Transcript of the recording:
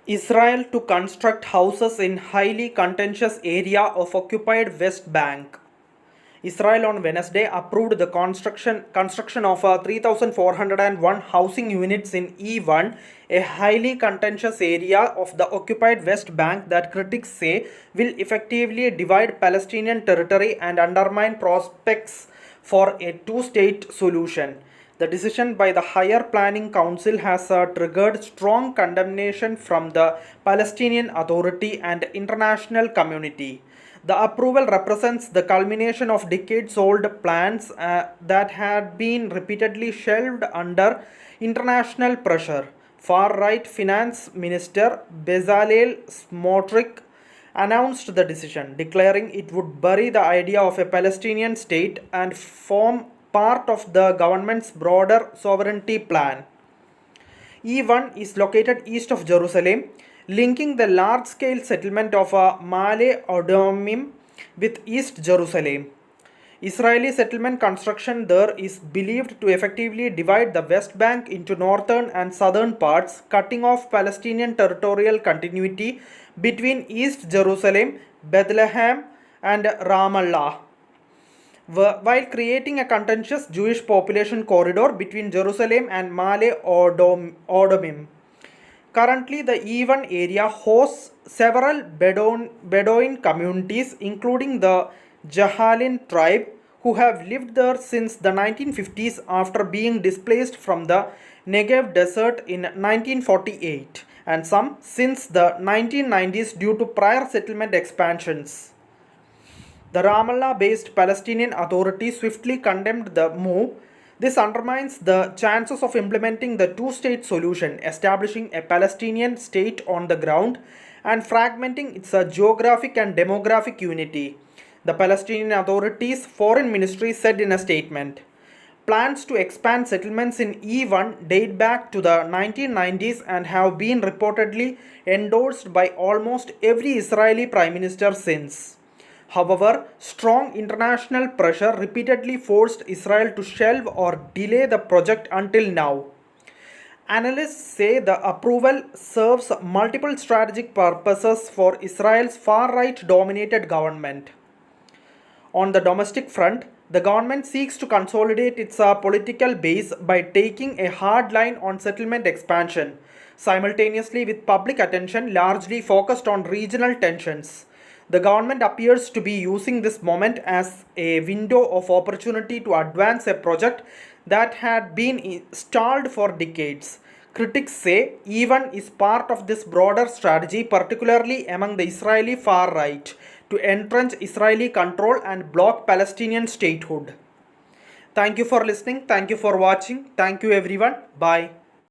Israel to construct houses in highly contentious area of occupied West Bank. Israel on Wednesday approved the construction of 3,401 housing units in E1, a highly contentious area of the occupied West Bank that critics say will effectively divide Palestinian territory and undermine prospects for a two-state solution. The decision by the Higher Planning Council has triggered strong condemnation from the Palestinian Authority and international community. The approval represents the culmination of decades-old plans that had been repeatedly shelved under international pressure. Far-right Finance Minister Bezalel Smotrich announced the decision, declaring it would bury the idea of a Palestinian state and form part of the government's broader sovereignty plan. E1 is located east of Jerusalem, linking the large-scale settlement of Male Adumim with East Jerusalem. Israeli settlement construction there is believed to effectively divide the West Bank into northern and southern parts, cutting off Palestinian territorial continuity between East Jerusalem, Bethlehem, and Ramallah, while creating a contentious Jewish population corridor between Jerusalem and Male Adumim. Currently, the E1 area hosts several Bedouin communities, including the Jahalin tribe, who have lived there since the 1950s after being displaced from the Negev desert in 1948, and some since the 1990s due to prior settlement expansions. The Ramallah-based Palestinian Authority swiftly condemned the move. This undermines the chances of implementing the two-state solution, establishing a Palestinian state on the ground, and fragmenting its geographic and demographic unity. The Palestinian Authority's foreign ministry said in a statement, "Plans to expand settlements in E1 date back to the 1990s and have been reportedly endorsed by almost every Israeli prime minister since." However, strong international pressure repeatedly forced Israel to shelve or delay the project until now. Analysts say the approval serves multiple strategic purposes for Israel's far-right dominated government. On the domestic front, the government seeks to consolidate its political base by taking a hard line on settlement expansion, simultaneously with public attention largely focused on regional tensions. The government appears to be using this moment as a window of opportunity to advance a project that had been stalled for decades. Critics say E1 is part of this broader strategy, particularly among the Israeli far right, to entrench Israeli control and block Palestinian statehood. Thank you for listening. Thank you for watching. Thank you everyone. Bye.